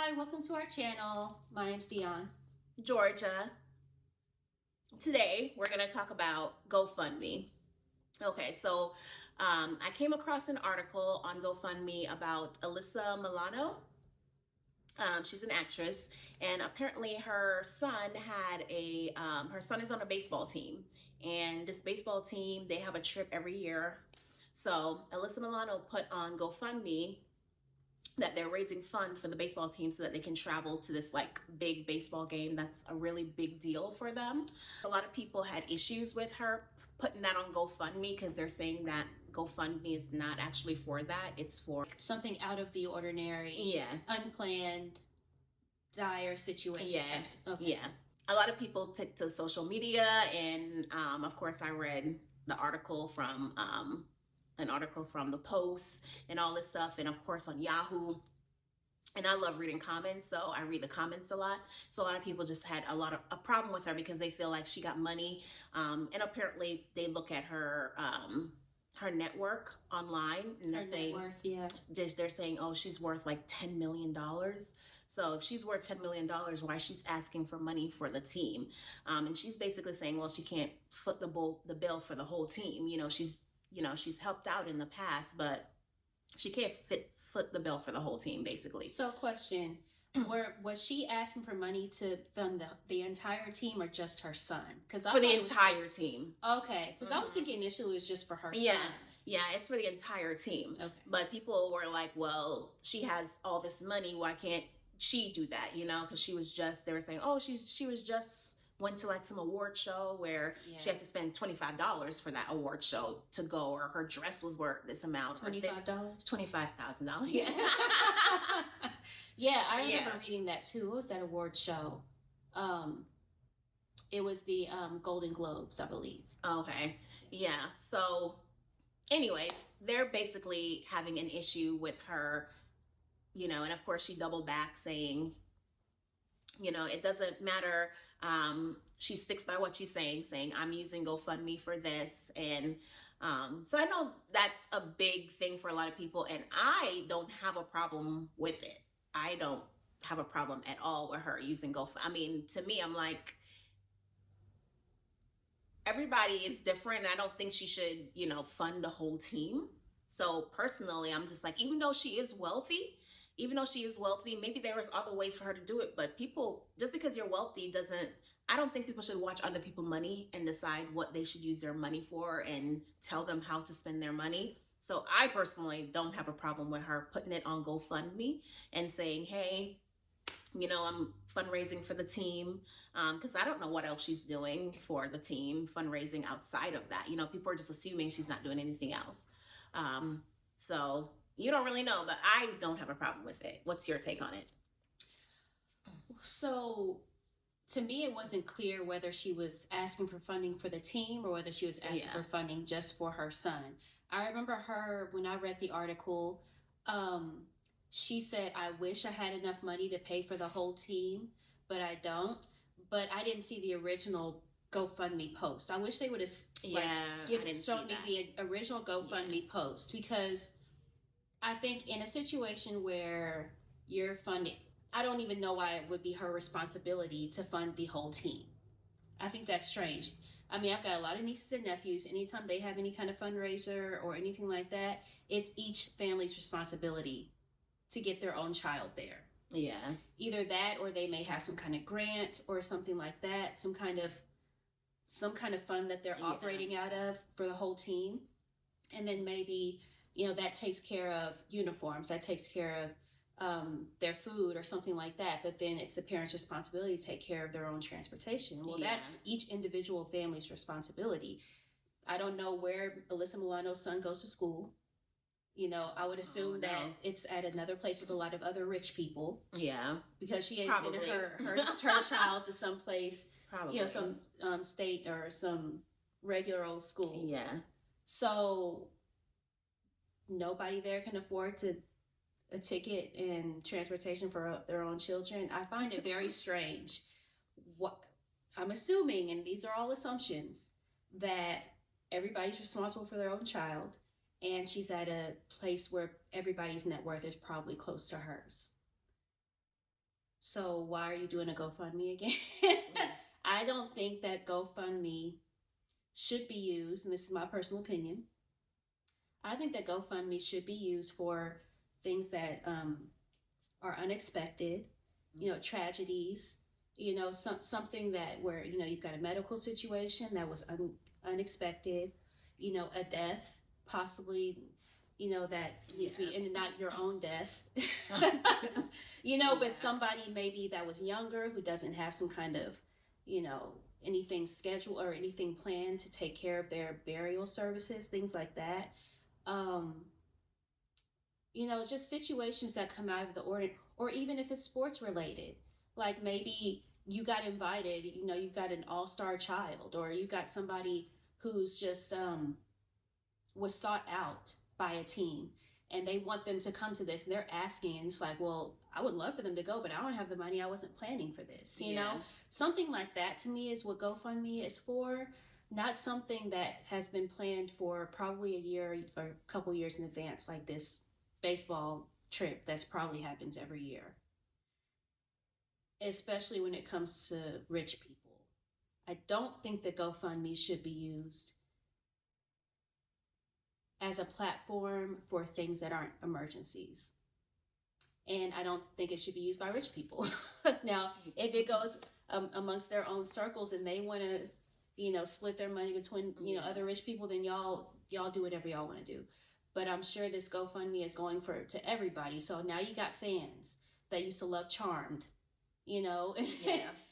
Hi, welcome to our channel. My name's Dion. Georgia. Today we're going to talk about GoFundMe. Okay, so I came across an article on GoFundMe about Alyssa Milano. She's an actress, and apparently her son her son is on a baseball team, and this baseball team, they have a trip every year. So Alyssa Milano put on GoFundMe that they're raising fund for the baseball team so that they can travel to this like big baseball game that's a really big deal for them. A lot of people had issues with her putting that on GoFundMe because they're saying that GoFundMe is not actually for that. It's for something out of the ordinary, unplanned, dire situations. Yeah. A lot of people took to social media, and of course I read the article from the Post and all this stuff, and of course on Yahoo. And I love reading comments, so I read the comments a lot. So a lot of people just had a problem with her because they feel like she got money, and apparently they look at her network online, and they're saying they're saying, oh, she's worth like $10 million. So if she's worth $10 million, why she's asking for money for the team? And she's basically saying, well, she can't foot the bill for the whole team. She's helped out in the past, but she can't foot the bill for the whole team, basically. So question, was she asking for money to fund the entire team or just her son? For the entire team. Okay, because I was thinking initially it was just for her son. Yeah, it's for the entire team. Okay. But people were like, well, she has all this money, why can't she do that? Because they were saying, oh, she was just went to like some award show where she had to spend $25 for that award show to go, or her dress was worth this amount. $25? $25,000. Yeah. Yeah, I remember reading that too. What was that award show? It was the Golden Globes, I believe. Okay. Yeah. So anyways, they're basically having an issue with her, and of course she doubled back saying, it doesn't matter. She sticks by what she's saying I'm using GoFundMe for this. And so I know that's a big thing for a lot of people, and I don't have a problem with it. I don't have a problem at all with her using GoFundMe. I mean, to me, I'm like, everybody is different. I don't think she should, fund the whole team. So personally, I'm just like, even though she is wealthy, maybe there was other ways for her to do it. But people, just because you're wealthy I don't think people should watch other people's money and decide what they should use their money for and tell them how to spend their money. So I personally don't have a problem with her putting it on GoFundMe and saying, hey, I'm fundraising for the team, because I don't know what else she's doing for the team, fundraising outside of that. People are just assuming she's not doing anything else. So you don't really know, but I don't have a problem with it. What's your take on it? So to me, it wasn't clear whether she was asking for funding for the team or whether she was asking for funding just for her son. I remember her, when I read the article, she said, I wish I had enough money to pay for the whole team, but I don't. But I didn't see the original GoFundMe post. I wish they would have shown me the original GoFundMe post, because I think in a situation where you're funding, I don't even know why it would be her responsibility to fund the whole team. I think that's strange. I mean, I've got a lot of nieces and nephews. Anytime they have any kind of fundraiser or anything like that, it's each family's responsibility to get their own child there. Yeah. Either that, or they may have some kind of grant or something like that, some kind of fund that they're operating out of for the whole team. And then maybe, that takes care of uniforms, that takes care of their food or something like that. But then it's the parents' responsibility to take care of their own transportation. Well, that's each individual family's responsibility. I don't know where Alyssa Milano's son goes to school. I would assume that it's at another place with a lot of other rich people. Yeah. Because she ain't sending her child to some place, some state or some regular old school. Yeah. So nobody there can afford a ticket and transportation for their own children. I find it very strange. What I'm assuming, and these are all assumptions, that everybody's responsible for their own child, and she's at a place where everybody's net worth is probably close to hers. So why are you doing a GoFundMe again? I don't think that GoFundMe should be used, and this is my personal opinion. I think that GoFundMe should be used for things that are unexpected, tragedies, something that where, you've got a medical situation that was unexpected, a death, possibly, that needs to be, and not your own death, but somebody maybe that was younger who doesn't have some kind of, anything scheduled or anything planned to take care of their burial services, things like that. Just situations that come out of the ordinary, or even if it's sports related, like maybe you got invited, you've got an all-star child, or you got somebody who's just was sought out by a team and they want them to come to this, and they're asking, and it's like, well, I would love for them to go, but I don't have the money. I wasn't planning for this, something like that to me is what GoFundMe is for. Not something that has been planned for probably a year or a couple years in advance, like this baseball trip that's probably happens every year, especially when it comes to rich people. I don't think that GoFundMe should be used as a platform for things that aren't emergencies. And I don't think it should be used by rich people. Now, if it goes amongst their own circles and they want to, split their money between, other rich people, then y'all do whatever y'all want to do. But I'm sure this GoFundMe is going to everybody. So now you got fans that used to love Charmed, Yeah.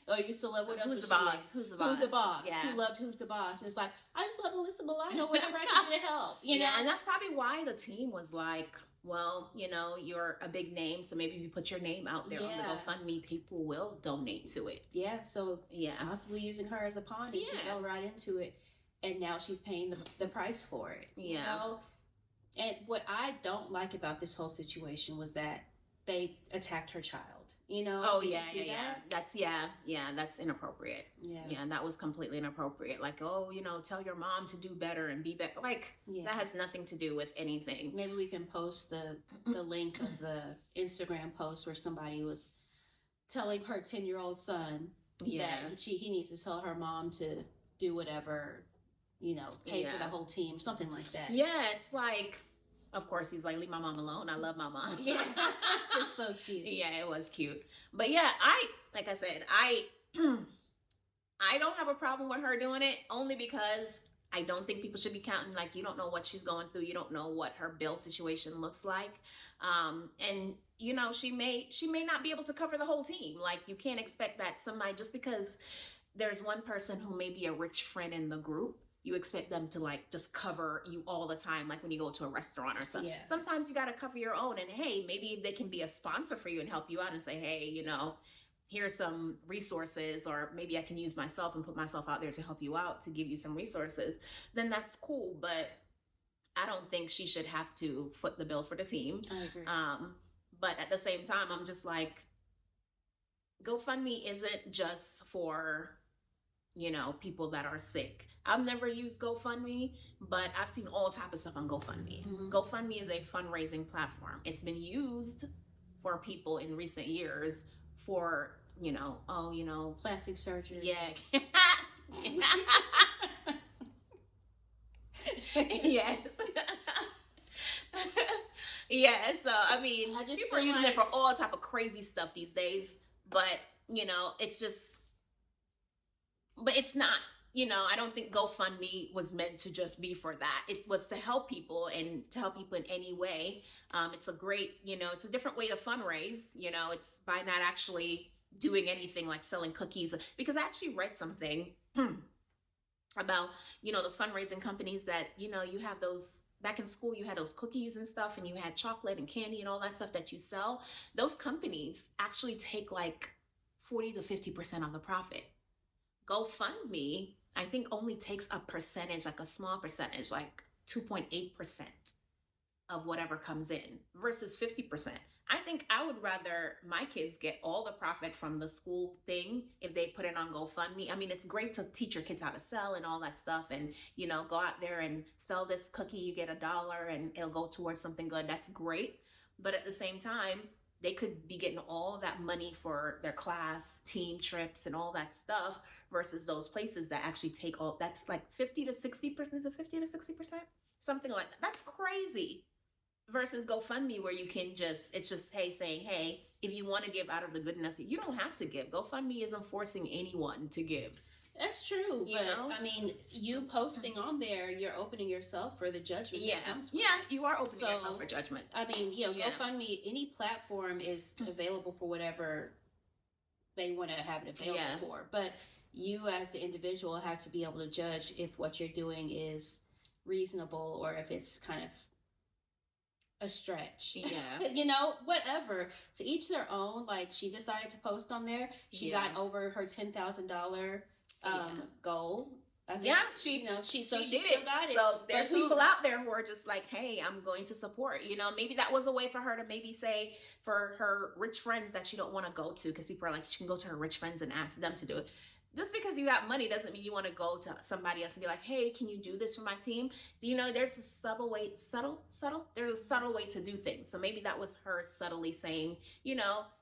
Or used to love, what else? Who's the Boss? Who's the Boss? Yeah. Who loved Who's the Boss? And it's like, I just love Alyssa Milano, whatever I can do to help, Yeah, and that's probably why the team was like, well, you're a big name, so maybe if you put your name out there on the GoFundMe, people will donate to it. Yeah, so possibly using her as a pawn, and she fell right into it, and now she's paying the price for it. Yeah. And what I don't like about this whole situation was that they attacked her child. Oh, That's that's inappropriate. Yeah, that was completely inappropriate. Like, tell your mom to do better and be better. Like, that has nothing to do with anything. Maybe we can post the link of the Instagram post where somebody was telling her 10-year-old son that he needs to tell her mom to do whatever, pay for the whole team, something like that. Yeah, it's like, of course, he's like, leave my mom alone. I love my mom. Yeah, just so cute. Yeah, it was cute. But yeah, like I said, I don't have a problem with her doing it, only because I don't think people should be counting. Like, you don't know what she's going through. You don't know what her bill situation looks like. And she may not be able to cover the whole team. Like, you can't expect that somebody, just because there's one person who may be a rich friend in the group, you expect them to like just cover you all the time, like when you go to a restaurant or something. Yeah. Sometimes you got to cover your own, and hey, maybe they can be a sponsor for you and help you out and say, hey, here's some resources, or maybe I can use myself and put myself out there to help you out, to give you some resources. Then that's cool, but I don't think she should have to foot the bill for the team. I agree. But at the same time, I'm just like, GoFundMe isn't just for, people that are sick. I've never used GoFundMe, but I've seen all type of stuff on GoFundMe. Mm-hmm. GoFundMe is a fundraising platform. It's been used for people in recent years for, plastic surgery. Yeah. Yes. Yeah, so I mean, people are using it for all type of crazy stuff these days, but it's just, but it's not. I don't think GoFundMe was meant to just be for that. It was to help people, and to help people in any way. It's a great, it's a different way to fundraise. It's by not actually doing anything like selling cookies. Because I actually read something about, the fundraising companies that, you have those, back in school, you had those cookies and stuff, and you had chocolate and candy and all that stuff that you sell. Those companies actually take like 40 to 50% of the profit. GoFundMe, I think, only takes a percentage, like a small percentage, like 2.8% of whatever comes in, versus 50%. I think I would rather my kids get all the profit from the school thing if they put it on GoFundMe. I mean, it's great to teach your kids how to sell and all that stuff, and, go out there and sell this cookie, you get $1 and it'll go towards something good. That's great. But at the same time, they could be getting all that money for their class, team trips, and all that stuff versus those places that actually take all that's like 50 to 60%. Is it 50 to 60%? Something like that. That's crazy. Versus GoFundMe, where you can just, it's just, hey, saying, hey, if you want to give out of the good enough, you don't have to give. GoFundMe isn't forcing anyone to give. That's true, I mean, you posting on there, you're opening yourself for the judgment that comes from you are opening yourself for judgment. I mean, GoFundMe, any platform is available for whatever they want to have it available for. But you as the individual have to be able to judge if what you're doing is reasonable or if it's kind of a stretch. Whatever. To each their own. Like, she decided to post on there. She got over her $10,000 goal. I think, she still got it. So there's people out there who are just like, hey, I'm going to support. Maybe that was a way for her to maybe say for her rich friends that she don't want to go to, because people are like, she can go to her rich friends and ask them to do it. Just because you got money doesn't mean you want to go to somebody else and be like, hey, can you do this for my team? There's a subtle way to do things. So maybe that was her subtly saying,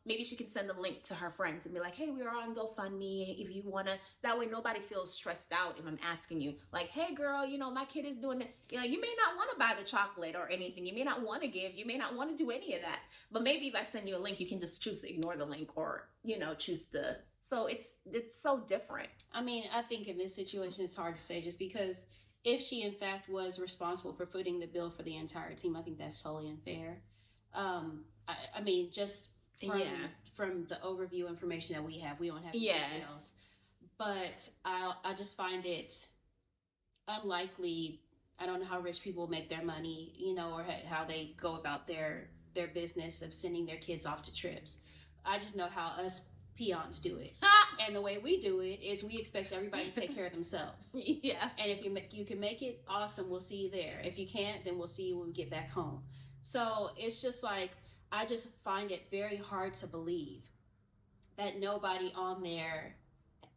maybe she could send a link to her friends and be like, hey, we are on GoFundMe if you want to. That way nobody feels stressed out if I'm asking you, like, hey, girl, my kid is doing it. You may not want to buy the chocolate or anything. You may not want to give. You may not want to do any of that. But maybe if I send you a link, you can just choose to ignore the link or, choose to. So it's so different. I mean, I think in this situation, it's hard to say, just because if she in fact was responsible for footing the bill for the entire team, I think that's totally unfair. I mean, just from the overview information that we have, we don't have details, but I just find it unlikely. I don't know how rich people make their money, or how they go about their business of sending their kids off to trips. I just know how us peons do it. And the way we do it is we expect everybody to take care of themselves. Yeah. And if you can make it, awesome, we'll see you there. If you can't, then we'll see you when we get back home. So it's just like, I just find it very hard to believe that nobody on there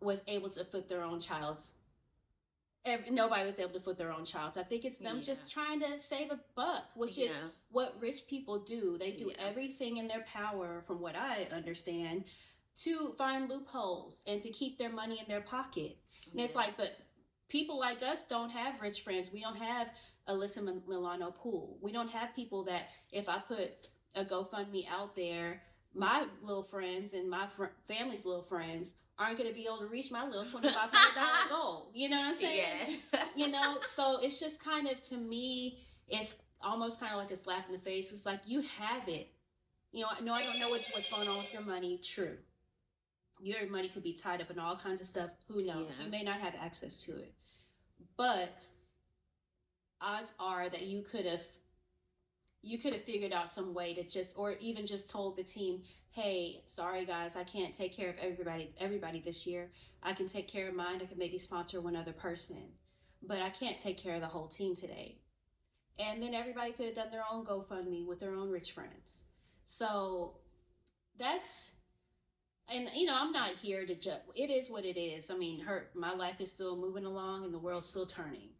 was able to foot their own child's. Nobody was able to foot their own child. So I think it's them just trying to save a buck, which is what rich people do. They do everything in their power, from what I understand, to find loopholes and to keep their money in their pocket. And it's like, but people like us don't have rich friends. We don't have Alyssa Milano Pool. We don't have people that if I put a GoFundMe out there, my little friends and my family's little friends aren't going to be able to reach my little $2,500 goal. You know what I'm saying? Yeah. So it's just kind of, to me, it's almost kind of like a slap in the face. It's like, you have it. No, I don't know what's going on with your money. True. Your money could be tied up in all kinds of stuff. Who knows? You may not have access to it. But odds are that you could have figured out some way to or even just told the team, hey, sorry guys, I can't take care of everybody this year. I can take care of mine. I can maybe sponsor one other person, but I can't take care of the whole team today. And then everybody could have done their own GoFundMe with their own rich friends. So that's, and I'm not here to judge. It is what it is. I mean, my life is still moving along and the world's still turning.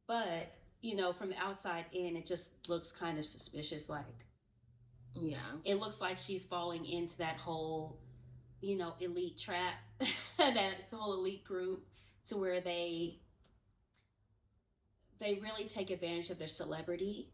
But, from the outside in, it just looks kind of suspicious. Like, it looks like she's falling into that whole, elite trap, that whole elite group, to where they really take advantage of their celebrity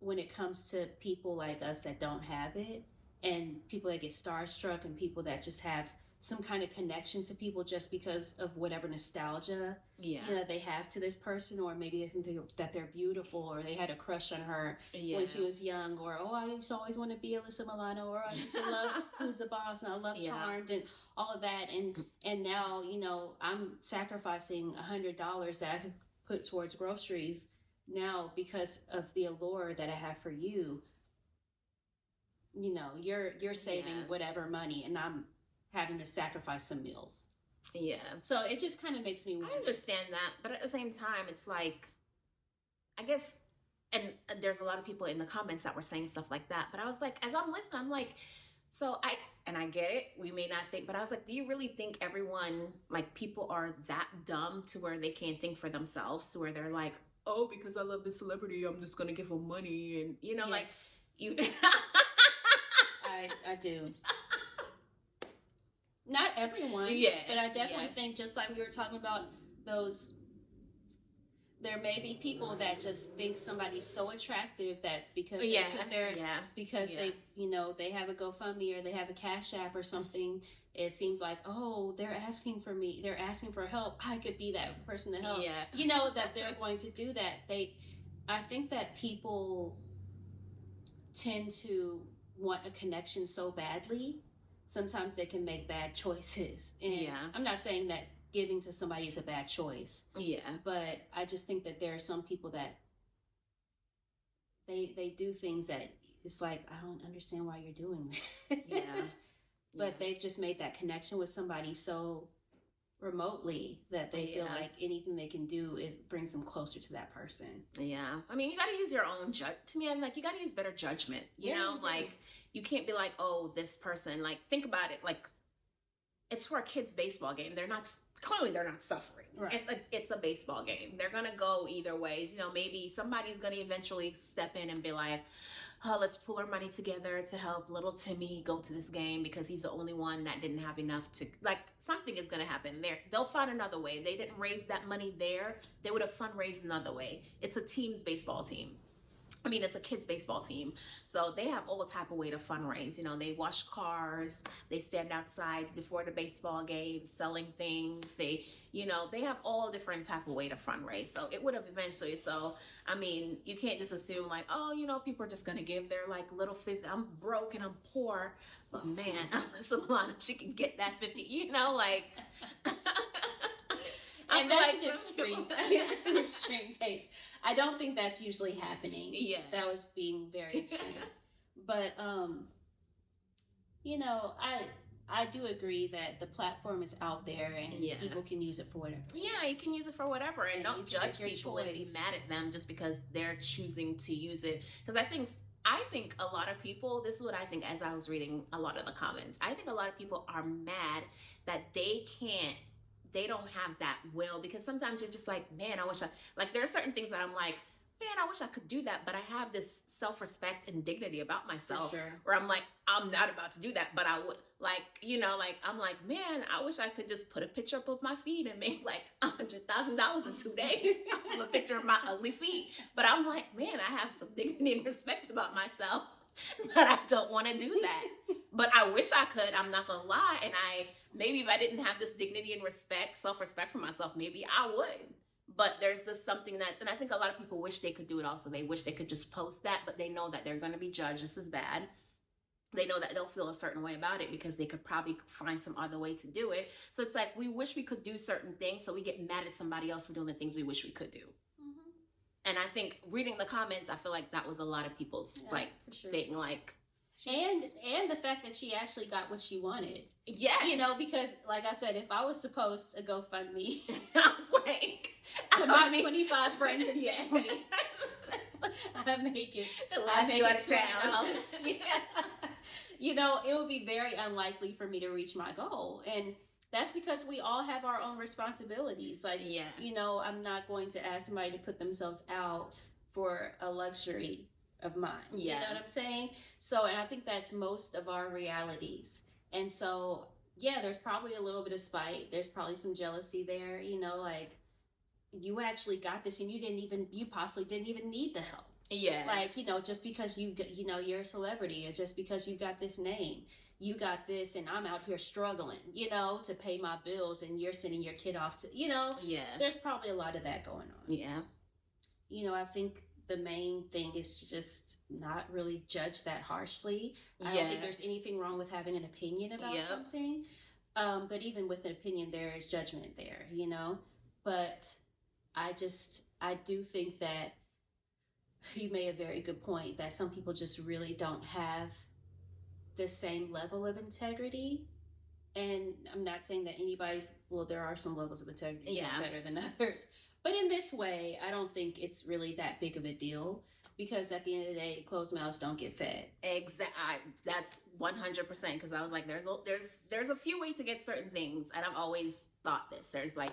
when it comes to people like us that don't have it, and people that get starstruck, and people that just have some kind of connection to people just because of whatever nostalgia they have to this person, or maybe they think that they're beautiful, or they had a crush on her when she was young, or I used to always want to be Alyssa Milano, or I used to love Who's the Boss, and I love Charmed, and all of that, and now I'm sacrificing $100 that I could put towards groceries now because of the allure that I have for you. You're saving whatever money, and I'm having to sacrifice some meals. Yeah. So it just kind of makes me wonder. I understand that, but at the same time, it's like, I guess, and there's a lot of people in the comments that were saying stuff like that, but I was like, as I'm listening, I'm like, I get it, we may not think, but I was like, do you really think everyone, like, people are that dumb to where they can't think for themselves, to where they're like, oh, because I love this celebrity, I'm just going to give them money, and, like, you... I I do. Not everyone. Yeah. But I definitely think, just like we were talking about those, there may be people that just think somebody's so attractive that because they put their, because they, you know, they have a GoFundMe or they have a Cash App or something, it seems like, oh, they're asking for me, they're asking for help, I could be that person to help. You know, that they're going to do that. I think that people tend to want a connection so badly, sometimes they can make bad choices. And I'm not saying that giving to somebody is a bad choice. But I just think that there are some people that they do things that it's like, I don't understand why you're doing this. But they've just made that connection with somebody so remotely that they feel like anything they can do is brings them closer to that person. I mean, you got to use your own to me, I'm like, you got to use better judgment, you know, like you can't be like, oh, this person, like, think about it, like, it's for a kid's baseball game. They're not suffering. Right. It's a baseball game. They're gonna go either ways. You know, maybe somebody's gonna eventually step in and be like, oh, let's pull our money together to help little Timmy go to this game because he's the only one that didn't have enough to, like, something is gonna happen there. They'll find another way. If they didn't raise that money there, they would have fundraised another way. It's a team's baseball team. I mean, it's a kids' baseball team. So they have all type of way to fundraise. You know, they wash cars, they stand outside before the baseball game selling things. They, you know, they have all different type of way to fundraise. So it would have eventually. So, I mean, you can't just assume like, oh, you know, people are just going to give their like little 50. I'm broke and I'm poor. But man, unless Alana, she can get that 50, you know, like... And that's an extreme. I mean, that's an extreme case. I don't think that's usually happening. That was being very extreme. But you know, I do agree that the platform is out there and people can use it for whatever. Yeah, you can use it for whatever, and don't judge people and be mad at them just because they're choosing to use it. Because I think a lot of people, this is what I think as I was reading a lot of the comments, I think a lot of people are mad that they don't have that will, because sometimes you're just like, man, I wish like, there are certain things that I'm like, man, I wish I could do that, but I have this self-respect and dignity about myself where I'm like, I'm not about to do that, but I would, like, you know, like, I'm like, man, I wish I could just put a picture up of my feet and make like $100,000 in 2 days of a picture of my ugly feet. But I'm like, man, I have some dignity and respect about myself that I don't want to do that. But I wish I could, I'm not gonna lie. And maybe if I didn't have this dignity and respect, self-respect for myself, maybe I would. But there's just something and I think a lot of people wish they could do it also. They wish they could just post that, but they know that they're going to be judged just as bad. They know that they'll feel a certain way about it because they could probably find some other way to do it. So it's like, we wish we could do certain things, so we get mad at somebody else for doing the things we wish we could do. And I think reading the comments, I feel like that was a lot of people's thing, like... And the fact that she actually got what she wanted. Yeah. You know, because like I said, if I was supposed to GoFundMe I was like, to my 25 friends and family, I make it $200. You know, it would be very unlikely for me to reach my goal. And that's because we all have our own responsibilities. Like, you know, I'm not going to ask somebody to put themselves out for a luxury of mine. You know what I'm saying? So, and I think that's most of our realities. And so, there's probably a little bit of spite. There's probably some jealousy there, you know, like, you actually got this and you possibly didn't even need the help. Like, you know, just because you know, you're a celebrity, or just because you got this name, you got this and I'm out here struggling, you know, to pay my bills, and you're sending your kid off to, you know, there's probably a lot of that going on. You know, I think the main thing is to just not really judge that harshly. I don't think there's anything wrong with having an opinion about something. But even with an opinion, there is judgment there, you know? But I do think that you made a very good point that some people just really don't have the same level of integrity. And I'm not saying that there are some levels of integrity that are better than others. But in this way, I don't think it's really that big of a deal, because at the end of the day, closed mouths don't get fed. Exactly. That's 100%. Because I was like, there's a few ways to get certain things, and I've always thought this. There's like,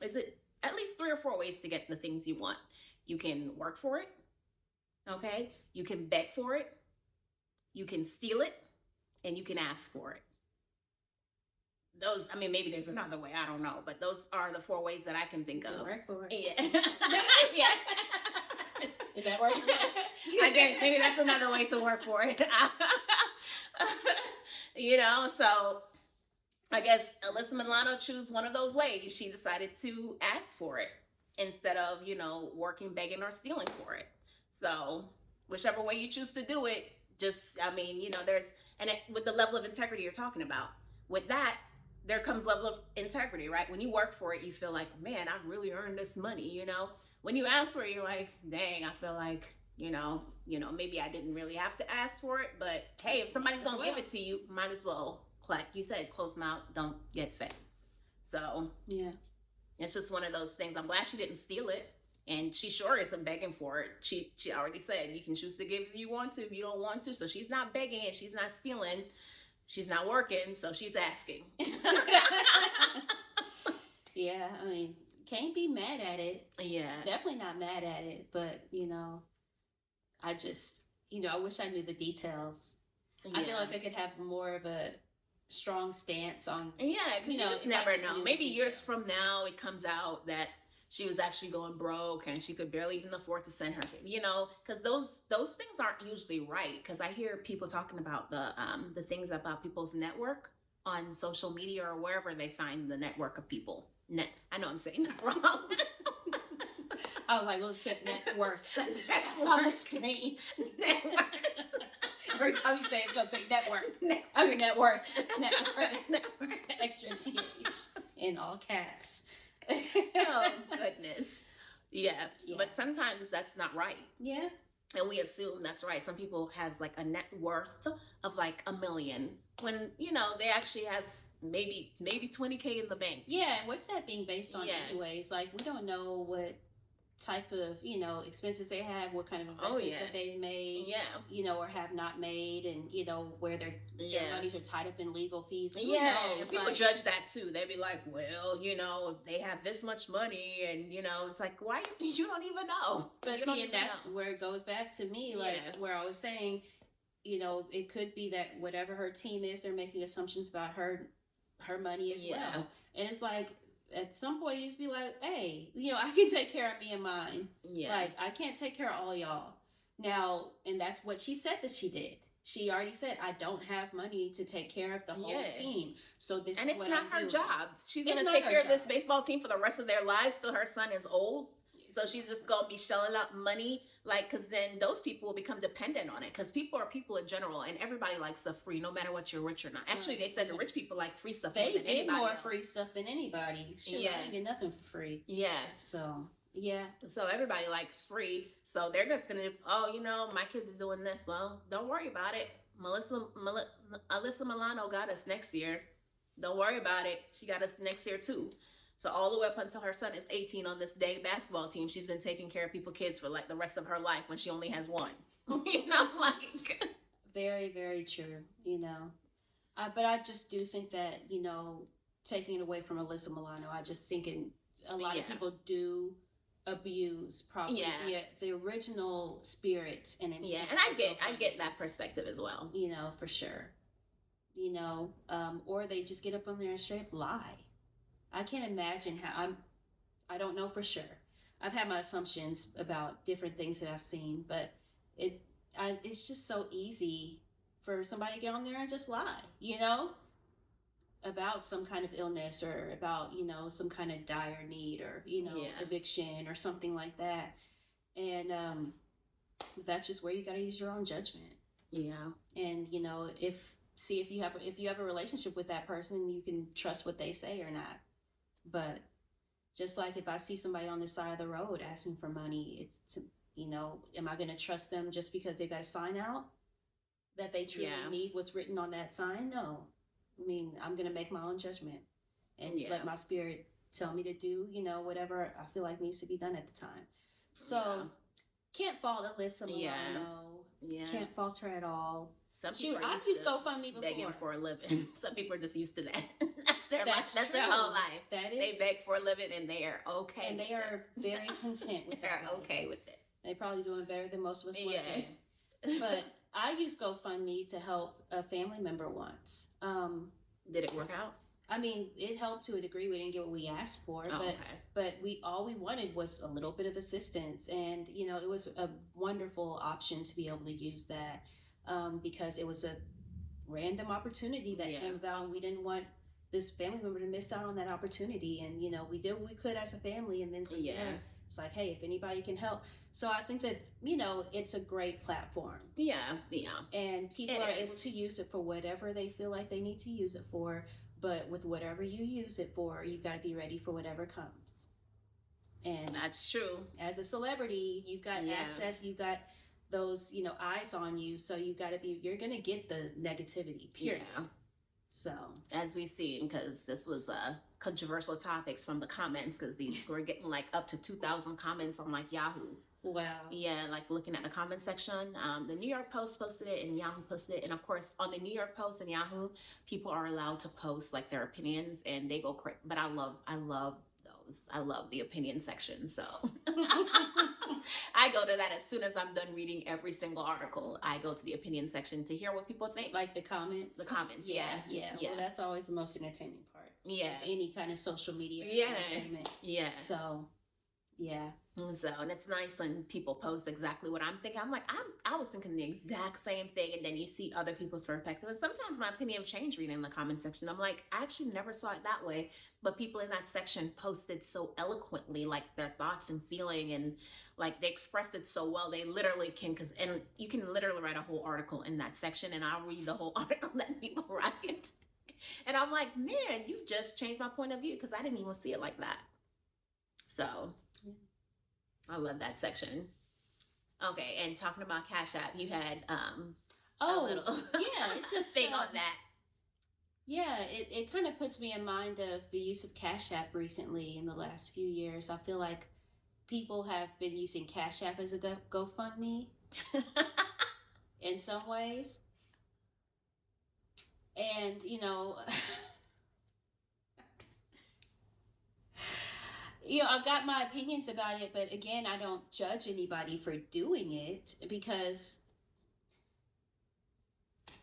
is it at least 3 or 4 ways to get the things you want? You can work for it. Okay. You can beg for it. you can steal it, and you can ask for it. Those, I mean, maybe there's another way, I don't know, but those are the 4 ways that I can think of. Work for it. Yeah. Yeah. Is that right? I guess maybe that's another way to work for it. So I guess Alyssa Milano chose one of those ways. She decided to ask for it instead of, working, begging, or stealing for it. So whichever way you choose to do it, with the level of integrity you're talking about, with that, there comes level of integrity, right? When you work for it, you feel like, man, I've really earned this money, When you ask for it, you're like, dang, I feel like, maybe I didn't really have to ask for it, but hey, if somebody's going to give it to you, might as well, like you said, close mouth, don't get fed. So, yeah, it's just one of those things. I'm glad she didn't steal it. And she sure isn't begging for it. She already said, you can choose to give if you want to, if you don't want to. So she's not begging and she's not stealing. She's not working, so she's asking. Yeah, I mean, can't be mad at it. Yeah. Definitely not mad at it. But, I just, I wish I knew the details. Yeah. I feel like I could have more of a strong stance on. Yeah, because you just never know. Maybe years from now it comes out that she was actually going broke and she could barely even afford to send her, because those things aren't usually right. Because I hear people talking about the things about people's network on social media or wherever they find the network of people. I know I'm saying this wrong. I was like, let's put net worth on the screen. Net worth. Every time you say it, it's going to say net worth. Net worth. Net worth. Extra TH in all caps. Oh, goodness. Yeah. But sometimes that's not right. Yeah. And we assume that's right. Some people have like a net worth of like $1 million when, they actually has maybe 20K in the bank. Yeah. And what's that being based on anyways? Like, we don't know what type of, expenses they have, what kind of investments that they've made, or have not made, and, where their monies are tied up in legal fees. Who knows? People judge that too. They'd be like, well, they have this much money, and, it's like, why? You don't even know. But see, and that's where it goes back to me, like where I was saying, it could be that whatever her team is, they're making assumptions about her money as well. And it's like, at some point you just be like, hey, I can take care of me and mine. Yeah. Like, I can't take care of all y'all. Now, and that's what she said that she did. She already said, I don't have money to take care of the whole team. So this is what I'm doing. And it's not her job. She's going to take care of this baseball team for the rest of their lives till her son is old. So she's just going to be shelling out money, because then those people will become dependent on it. Because people are people in general, and everybody likes stuff free, no matter what you're rich or not. Actually, they said the rich people like free stuff. They get more free stuff than anybody. Sure, I get nothing for free. Yeah. So, yeah. So everybody likes free. So they're just going to, my kids are doing this. Well, don't worry about it. Alyssa Milano got us next year. Don't worry about it. She got us next year, too. So all the way up until her son is 18 on this day basketball team, she's been taking care of kids for like the rest of her life when she only has one. Very, very true. But I just do think that taking it away from Alyssa Milano, I just think a lot of people do abuse probably the original spirit and intent. Yeah, and I get that perspective as well. For sure. Or they just get up on there and straight lie. I can't imagine how I don't know for sure. I've had my assumptions about different things that I've seen, but it's just so easy for somebody to get on there and just lie, about some kind of illness or about, some kind of dire need or, eviction or something like that. And that's just where you got to use your own judgment. Yeah. And, if you have a relationship with that person, you can trust what they say or not. But just like if I see somebody on the side of the road asking for money, am I going to trust them just because they got a sign out that they truly need what's written on that sign? No. I mean, I'm going to make my own judgment and let my spirit tell me to do, whatever I feel like needs to be done at the time. So can't fault Alyssa Milano. Yeah. Can't fault her at all. I've used GoFundMe before. Begging for a living. Some people are just used to that. That's their whole life. They beg for a living and they are okay. And they are very content with it. They're okay with it. They're probably doing better than most of us working. But I used GoFundMe to help a family member once. Did it work out? I mean, it helped to a degree. We didn't get what we asked for, but all we wanted was a little bit of assistance, and it was a wonderful option to be able to use that because it was a random opportunity that came about, and we didn't want this family member to miss out on that opportunity. And we did what we could as a family, and then from there, it's like, hey, if anybody can help. So I think that it's a great platform. Yeah, and people are able to use it for whatever they feel like they need to use it for. But with whatever you use it for, you got to be ready for whatever comes. And that's true. As a celebrity, you've got access, you've got those, eyes on you. So you're going to get the negativity, period. Yeah. So, as we've seen, because this was controversial topics from the comments, because these were getting like up to 2,000 comments on like Yahoo. Wow. Yeah, like looking at the comment section, the New York Post posted it and Yahoo posted it. And of course, on the New York Post and Yahoo, people are allowed to post like their opinions and they go crazy. But I love those. I love the opinion section. So I go to that as soon as I'm done reading every single article. I go to the opinion section to hear what people think. Like the comments? The comments, yeah. Well, that's always the most entertaining part. Yeah. Any kind of social media entertainment. Yeah. So, yeah. So, and it's nice when people post exactly what I'm thinking. I'm like, I was thinking the exact same thing, and then you see other people's perspective. And sometimes my opinion changed reading the comment section. I'm like, I actually never saw it that way. But people in that section posted so eloquently, like their thoughts and feeling, and like they expressed it so well. They literally can, and you can literally write a whole article in that section, and I'll read the whole article that people write. And I'm like, man, you've just changed my point of view, because I didn't even see it like that. So I love that section. Okay, and talking about Cash App, you had a little it just thing on that. Yeah, it kind of puts me in mind of the use of Cash App recently in the last few years. I feel like people have been using Cash App as a GoFundMe in some ways. And, I've got my opinions about it, but again, I don't judge anybody for doing it because,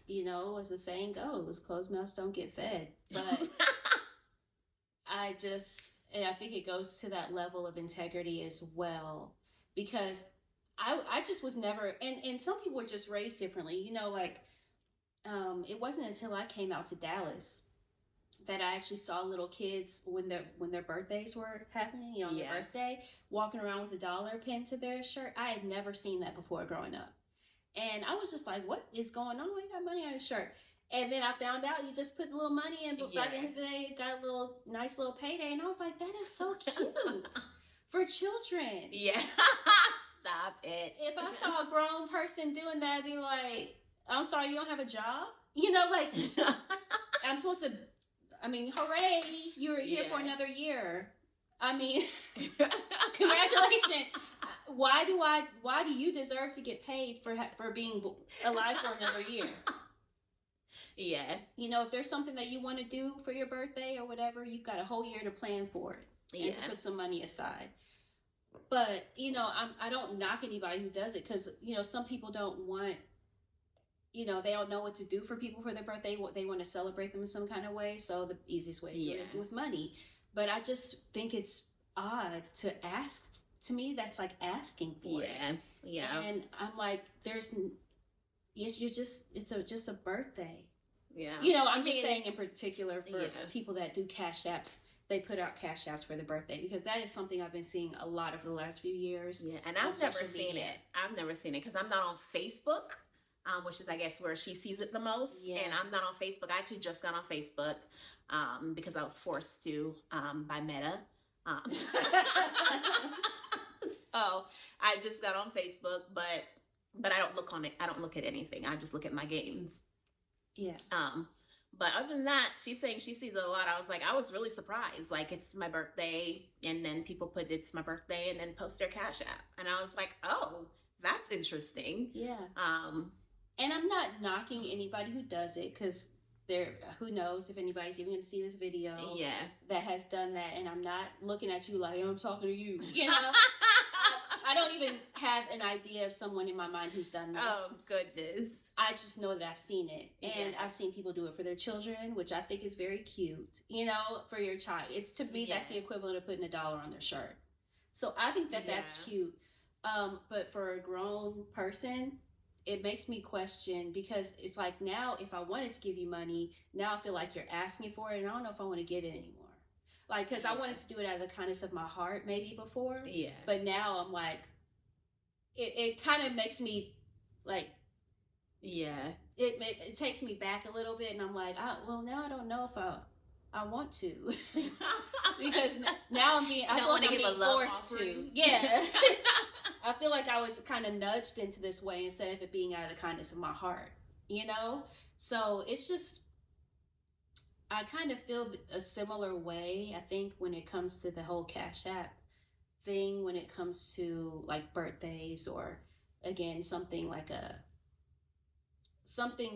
as the saying goes, closed mouths don't get fed. But I think it goes to that level of integrity as well, because I just was never, and some people were just raised differently, it wasn't until I came out to Dallas that I actually saw little kids when their birthdays were happening, on their birthday, walking around with a dollar pinned to their shirt. I had never seen that before growing up. And I was just like, what is going on? Why you got money on his shirt? And then I found out you just put a little money in, but by the end of the day, you got a nice little payday. And I was like, that is so cute for children. Yeah. Stop it. If I saw a grown person doing that, I'd be like, I'm sorry, you don't have a job? I'm supposed to, hooray, you were here for another year. Congratulations. Why do you deserve to get paid for being alive for another year? Yeah. If there's something that you want to do for your birthday or whatever, you've got a whole year to plan for it and to put some money aside. But, I don't knock anybody who does it because, some people don't want, they don't know what to do for people for their birthday. They want to celebrate them in some kind of way. So the easiest way to do it is with money. But I just think it's odd to ask. To me, that's like asking for it. Yeah. And I'm like, it's just a birthday. Yeah. I'm just saying in particular for people that do Cash Apps, they put out Cash Apps for their birthday because that is something I've been seeing a lot of the last few years. Yeah, and I've never seen it. I've never seen it because I'm not on Facebook. Which is, I guess, where she sees it the most. Yeah. And I'm not on Facebook. I actually just got on Facebook because I was forced to by Meta. So I just got on Facebook, but I don't look on it. I don't look at anything. I just look at my games. Yeah. But other than that, she's saying she sees it a lot. I was really surprised. Like, it's my birthday, and then people put it's my birthday and then post their Cash App. And I was like, oh, that's interesting. Yeah. And I'm not knocking anybody who does it because who knows if anybody's even going to see this video that has done that. And I'm not looking at you like I'm talking to you. I don't even have an idea of someone in my mind who's done this. Oh, goodness. I just know that I've seen it. And I've seen people do it for their children, which I think is very cute. For your child. It's, to me, that's the equivalent of putting $1 on their shirt. So I think that that's cute. But for a grown person, it makes me question, because it's like, now if I wanted to give you money, now I feel like you're asking for it, and I don't know if I want to give it anymore. Like, because I wanted to do it out of the kindness of my heart maybe before. Yeah. But now I'm like, it kind of makes me like, yeah. It takes me back a little bit, and I'm like, well, now I don't know if I want to. Because now I feel like I'm being forced to. Yeah. I feel like I was kind of nudged into this way instead of it being out of the kindness of my heart, So it's just, I kind of feel a similar way, I think, when it comes to the whole Cash App thing, when it comes to like birthdays, or again, something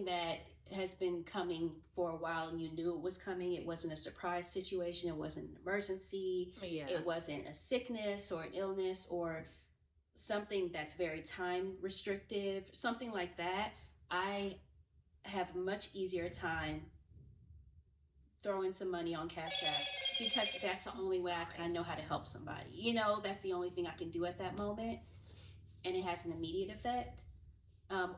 that has been coming for a while and you knew it was coming. It wasn't a surprise situation. It wasn't an emergency. Yeah. It wasn't a sickness or an illness or something that's very time restrictive, something like that. I have a much easier time throwing some money on Cash App, because that's the only way I know how to help somebody. That's the only thing I can do at that moment, and it has an immediate effect.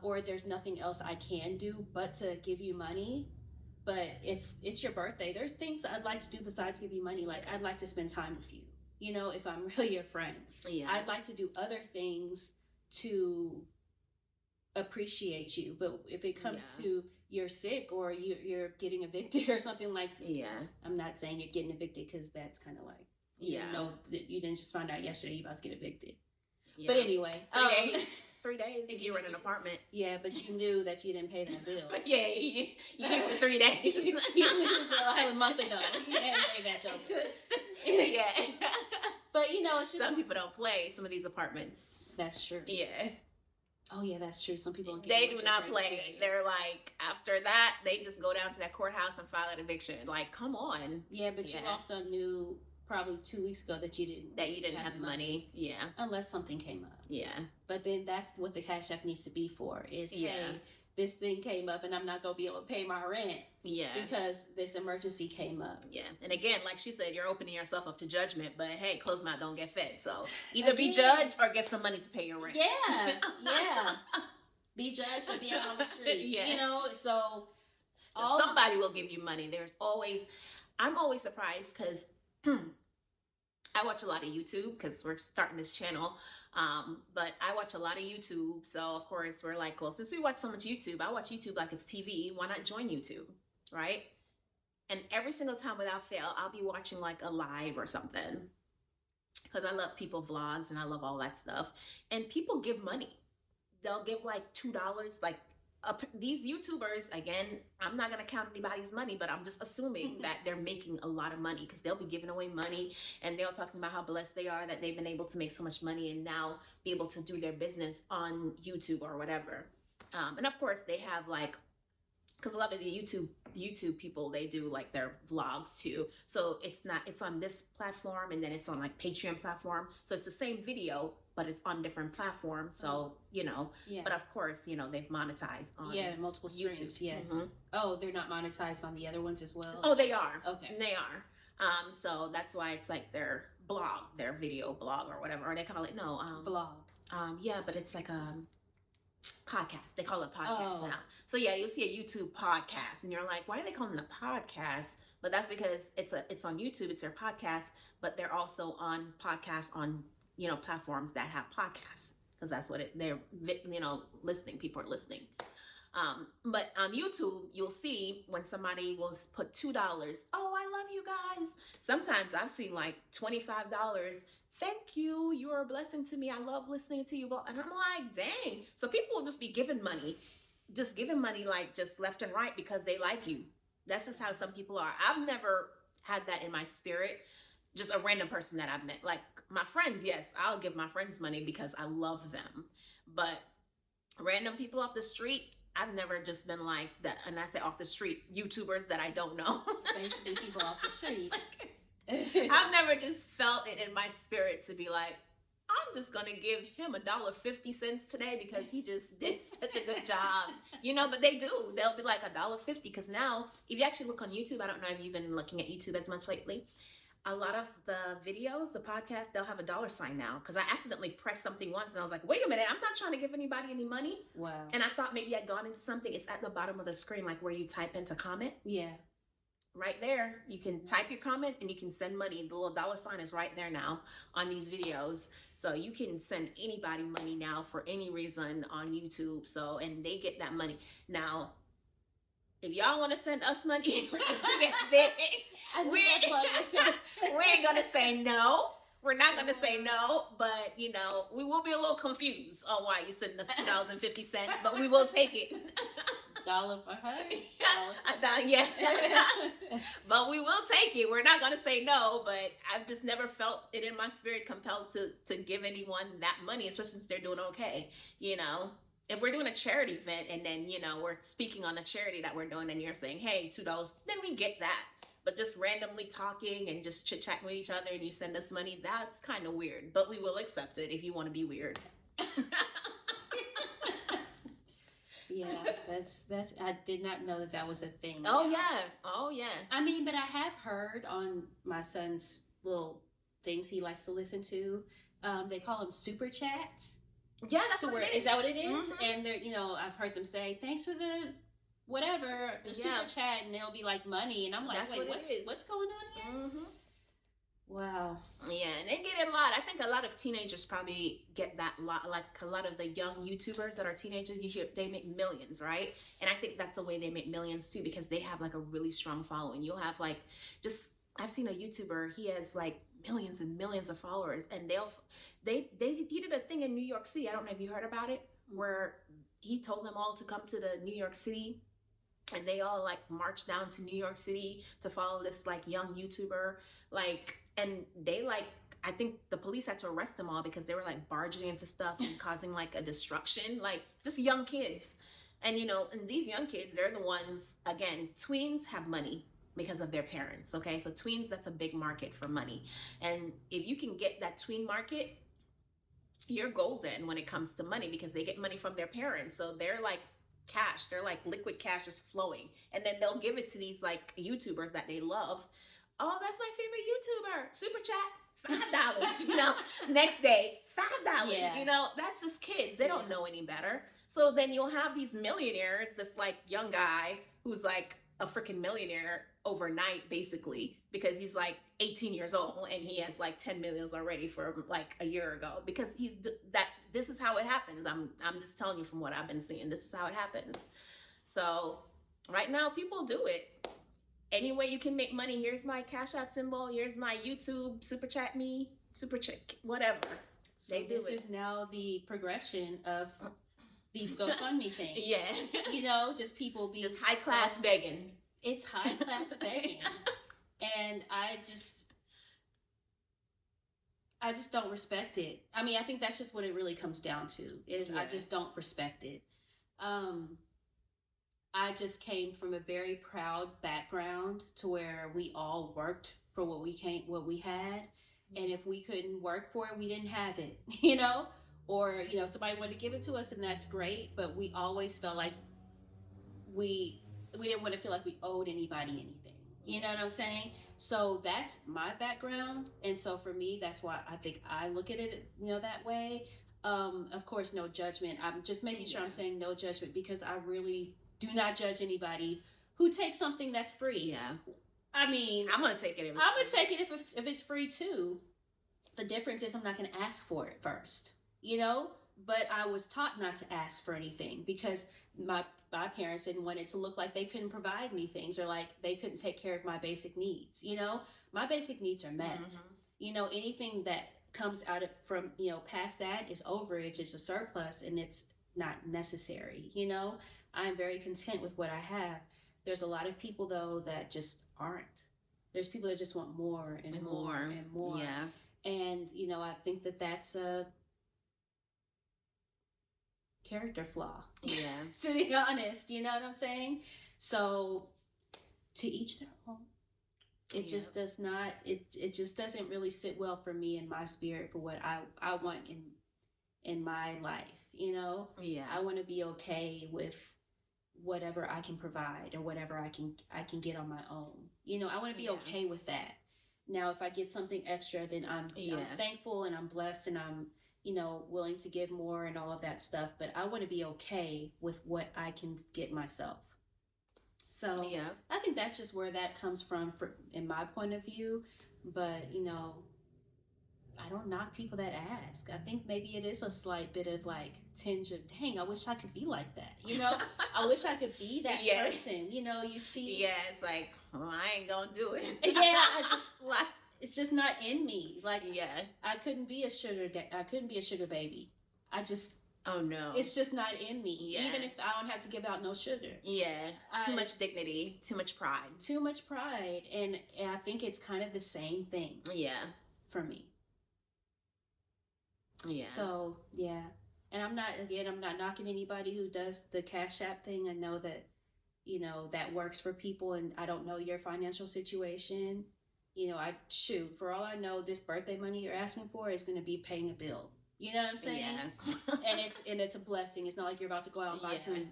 Or there's nothing else I can do but to give you money. But if it's your birthday, there's things I'd like to do besides give you money. Like, I'd like to spend time with you, if I'm really your friend. Yeah. I'd like to do other things to appreciate you. But if it comes to you're sick or you're getting evicted or something like I'm not saying you're getting evicted, because that's kind of like, you didn't just find out yesterday you're about to get evicted. Yeah. But anyway. 3 days if you were in an apartment. Yeah, but you knew that you didn't pay that bill. Yeah, you knew for 3 days. You knew for like a month ago. You hadn't paid that bill. Yeah. But, it's just... Some people don't play some of these apartments. That's true. Yeah. Oh, yeah, that's true. Some people... They do not play. They're like, after that, they just go down to that courthouse and file an eviction. Like, come on. Yeah, but you also knew... probably 2 weeks ago that you didn't have money. Yeah. Unless something came up. Yeah. But then that's what the Cash App needs to be for, is, hey, this thing came up and I'm not going to be able to pay my rent. Yeah. Because this emergency came up. Yeah. And again, like she said, you're opening yourself up to judgment, but hey, closed mouth don't get fed. So either be judged or get some money to pay your rent. Yeah. Yeah. Be judged or be out on the street. Yeah. So somebody will give you money. I'm always surprised, because I watch a lot of YouTube, because we're starting this channel. But I watch a lot of YouTube. So of course we're like, well, since we watch so much YouTube, I watch YouTube like it's TV. Why not join YouTube? Right? And every single time without fail, I'll be watching like a live or something, because I love people vlogs and I love all that stuff. And people give money. They'll give like $2, like, these YouTubers, again, I'm not going to count anybody's money, but I'm just assuming that they're making a lot of money, because they'll be giving away money and they're talking about how blessed they are that they've been able to make so much money and now be able to do their business on YouTube or whatever. And of course they have like, because a lot of the YouTube people, they do like their vlogs too. So it's on this platform and then it's on like Patreon platform. So it's the same video, but it's on different platforms. So, but of course, they've monetized on multiple streams. YouTube. Yeah. Mm-hmm. Oh, they're not monetized on the other ones as well? Oh, they are. Okay. They are. So that's why it's like their blog, their video blog or whatever, or they call it, vlog. Yeah, but it's like a podcast. They call it podcast now. So yeah, you'll see a YouTube podcast and you're like, why are they calling it a podcast? But that's because it's on YouTube, it's their podcast, but they're also on podcasts on, platforms that have podcasts, because that's what they're, listening, people are listening. But on YouTube, you'll see when somebody will put $2, oh, I love you guys. Sometimes I've seen like $25. Thank you. You are a blessing to me. I love listening to you. And I'm like, dang. So people will just be giving money like just left and right because they like you. That's just how some people are. I've never had that in my spirit. Just a random person that I've met. Like my friends, yes, I'll give my friends money because I love them. But random people off the street, I've never just been like that. And I say off the street, YouTubers that I don't know. Basically people off the street. I've never just felt it in my spirit to be like, I'm just gonna give him $1.50 today because he just did such a good job, But they do. They'll be like $1.50 because now, if you actually look on YouTube, I don't know if you've been looking at YouTube as much lately. A lot of the videos, the podcast, they'll have a $sign now because I accidentally pressed something once and I was like, wait a minute, I'm not trying to give anybody any money. Wow. And I thought maybe I'd gone into something. It's at the bottom of the screen, like where you type into comment. Yeah. Right there, you can type your comment and you can send money. The little $sign is right there now on these videos. So you can send anybody money now for any reason on YouTube. So, and they get that money. Now, if y'all want to send us money, we ain't going to say no. We're not going to say no, but, we will be a little confused on why you sending us $2.50, but we will take it. $1 for her. Yeah. But we will take it. We're not going to say no, but I've just never felt it in my spirit compelled to give anyone that money, especially since they're doing okay. If we're doing a charity event and then, we're speaking on a charity that we're doing and you're saying, hey, $2, then we get that. But just randomly talking and just chit-chatting with each other and you send us money, that's kind of weird. But we will accept it if you want to be weird. Yeah, that's I did not know that was a thing. Oh yeah. I mean, but I have heard on my son's little things he likes to listen to, they call them super chats. Yeah, that's what it is. Is that what it is? Mm-hmm. And they're, I've heard them say, thanks for the whatever, the super chat, and they'll be like money, and I'm like, wait, what's going on here? Mm-hmm. Wow. Yeah, and they get it a lot. I think a lot of teenagers probably get that lot. Like a lot of the young YouTubers that are teenagers, you hear they make millions, right? And I think that's the way they make millions too, because they have like a really strong following. You'll have like I've seen a YouTuber, he has like millions and millions of followers, and he did a thing in New York City. I don't know if you heard about it, where he told them all to come to the New York City. And they all like marched down to New York City to follow this like young YouTuber, and they I think the police had to arrest them all because they were like barging into stuff and causing like a destruction, like just young kids. And and these young kids, they're the ones, again, tweens have money because of their parents. Okay, so tweens, that's a big market for money, and if you can get that tween market, you're golden when it comes to money because they get money from their parents. So they're like cash, they're like liquid cash just flowing, and then they'll give it to these like YouTubers that they love. Oh, that's my favorite YouTuber, super chat, $5. Next day, $5. Yeah. That's just kids. They don't know any better. So then you'll have these millionaires, this like young guy who's like a freaking millionaire overnight, basically, because he's like 18 years old and he has like 10 millions already from like a year ago, because this is how it happens. I'm just telling you from what I've been seeing. This is how it happens. So right now people do it. Any way you can make money. Here's my Cash App symbol. Here's my YouTube. Super chat me. Super chat, whatever. So this is now the progression of these GoFundMe things. Yeah. Just people being just high class begging. It's high class begging. And I just don't respect it. I mean, I think that's just what it really comes down to, is I just don't respect it. I just came from a very proud background to where we all worked for what we had. And if we couldn't work for it, we didn't have it, or, somebody wanted to give it to us, and that's great. But we always felt like we didn't want to feel like we owed anybody anything. You know what I'm saying? So that's my background. And so for me, that's why I think I look at it, that way. Of course, no judgment. I'm just making sure I'm saying no judgment, because I really do not judge anybody who takes something that's free. Yeah. I mean, I'm going to take it. I'm going to take it if it's free too. The difference is I'm not going to ask for it first, but I was taught not to ask for anything because my parents didn't want it to look like they couldn't provide me things, or like they couldn't take care of my basic needs. My basic needs are met. Mm-hmm. Anything that comes out from, past that is overage, it's a surplus, and it's not necessary. I'm very content with what I have. There's a lot of people though that just aren't. There's people that just want more and more and more. Yeah. And, I think that that's a character flaw. Yeah. To be honest, you know what I'm saying? So, to each their own. It just does not. It just doesn't really sit well for me in my spirit for what I want in my life. You know. Yeah. I want to be okay with whatever I can provide or whatever I can get on my own. You know, I want to be okay with that. Now, if I get something extra, then I'm thankful and I'm blessed and I'm, you know, willing to give more and all of that stuff. But I want to be okay with what I can get myself. So I think that's just where that comes from in my point of view. But, you know, I don't knock people that ask. I think maybe it is a slight bit of like tinge of, dang, I wish I could be like that. You know, I wish I could be that person. You know, you see. Yeah, it's like, well, I ain't gonna do it. Yeah, I just like, it's just not in me. Like, I couldn't be a sugar baby. I just. Oh no. It's just not in me. Yeah. Even if I don't have to give out no sugar. Yeah. Too much dignity, too much pride. Too much pride. And I think it's kind of the same thing. Yeah. For me. Yeah. So, yeah. And I'm not knocking anybody who does the Cash App thing. I know that, you know, that works for people and I don't know your financial situation. You know, for all I know, this birthday money you're asking for is going to be paying a bill. You know what I'm saying? Yeah. and it's a blessing. It's not like you're about to go out and buy some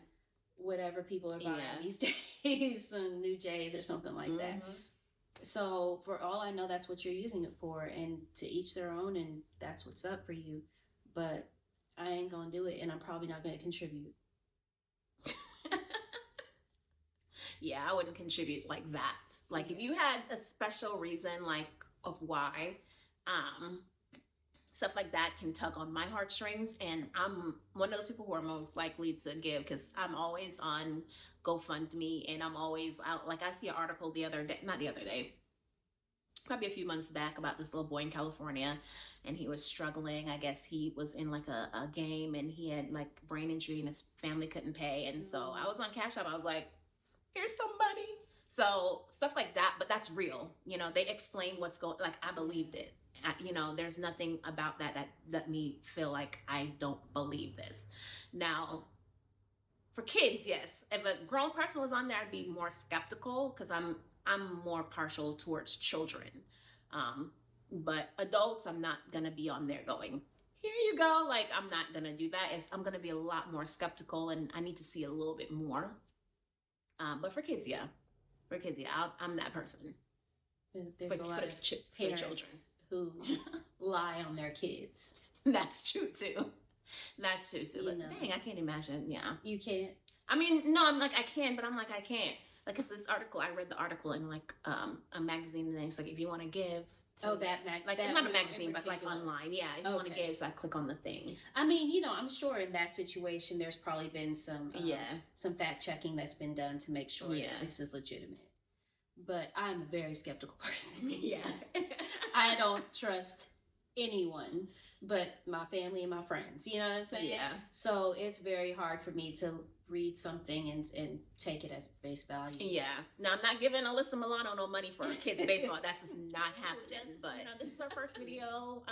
whatever people are buying these days, some new J's or something like that. So for all I know, that's what you're using it for, and to each their own, and that's what's up for you. But I ain't gonna do it, and I'm probably not gonna contribute. Yeah, I wouldn't contribute like that. Like if you had a special reason, like of why, stuff like that can tug on my heartstrings, and I'm one of those people who are most likely to give because I'm always on GoFundMe and I'm always out. Like I see an article probably a few months back about this little boy in California, and he was struggling. I guess he was in like a game and he had like brain injury and his family couldn't pay, and so I was on Cash App. I was like, here's some money. So stuff like that, but that's real. You know, they explain what's going. Like I believed it. You know, there's nothing about that let me feel like I don't believe this. Now, for kids, yes. If a grown person was on there, I'd be more skeptical because I'm more partial towards children. But adults, I'm not gonna be on there going, here you go. Like I'm not gonna do that. I'm gonna be a lot more skeptical, and I need to see a little bit more. But for kids, yeah. I'm that person. There's a lot of parents children who lie on their kids. That's true too. But dang, I can't imagine. Yeah. You can't? I mean, no, I'm like, I can, but I'm like, I can't. Like, it's this article, I read the article in like a magazine, and it's like, if you want to give. Like, that not a magazine, but like online. Yeah, if you want to give, so I click on the thing. I mean, you know, I'm sure in that situation, there's probably been some fact checking that's been done to make sure that this is legitimate. But I'm a very skeptical person. Yeah. I don't trust anyone but my family and my friends. You know what I'm saying? Yeah. So it's very hard for me to read something and take it as face value. Yeah. Now, I'm not giving Alyssa Milano no money for kids' baseball. That's just not happening. But, you know, this is our first video,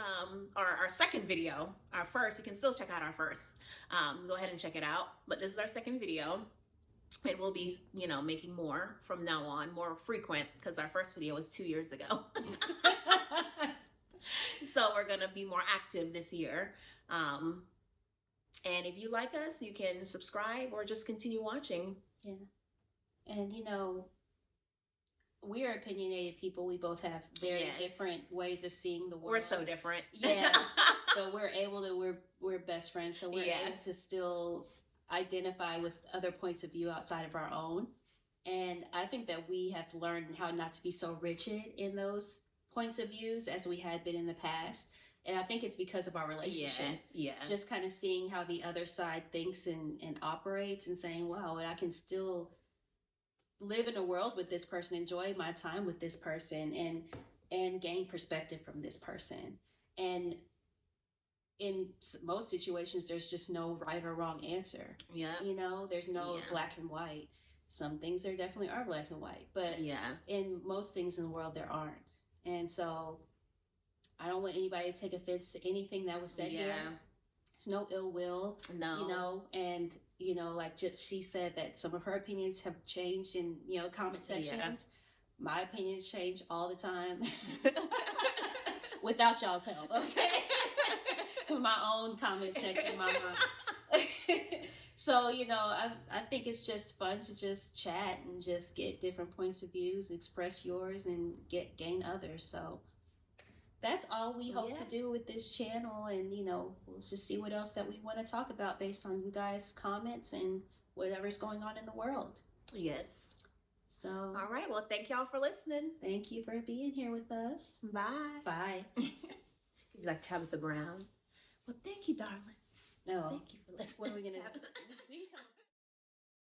or our second video. Our first, you can still check out our first. Go ahead and check it out. But this is our second video. And we'll be, you know, making more from now on, more frequent, because our first video was 2 years ago. So we're going to be more active this year. And if you like us, you can subscribe or just continue watching. Yeah. And, you know, we are opinionated people. We both have very different ways of seeing the world. We're so different. Yeah. But we're best friends. So we're able to still identify with other points of view outside of our own. And I think that we have learned how not to be so rigid in those points of views as we had been in the past. And I think it's because of our relationship. Yeah. Just kind of seeing how the other side thinks and operates and saying, wow, I can still live in a world with this person, enjoy my time with this person, and gain perspective from this person. And in most situations, there's just no right or wrong answer. Yeah. You know, there's no black and white. Some things there definitely are black and white, but in most things in the world, there aren't. And so I don't want anybody to take offense to anything that was said here. There's no ill will. No. You know, and, you know, like just she said that some of her opinions have changed in, you know, comment sections. My opinions change all the time without y'all's help, okay? My own comment section, my mind. So, you know, I think it's just fun to just chat and just get different points of views, express yours, and gain others. So that's all we hope to do with this channel. And, you know, we'll just see what else that we want to talk about based on you guys' comments and whatever's going on in the world. Yes. So, all right. Well, thank y'all for listening. Thank you for being here with us. Bye. Bye. Like Tabitha Brown. Well, thank you, darlings. No. Thank you for listening. What are we going to do?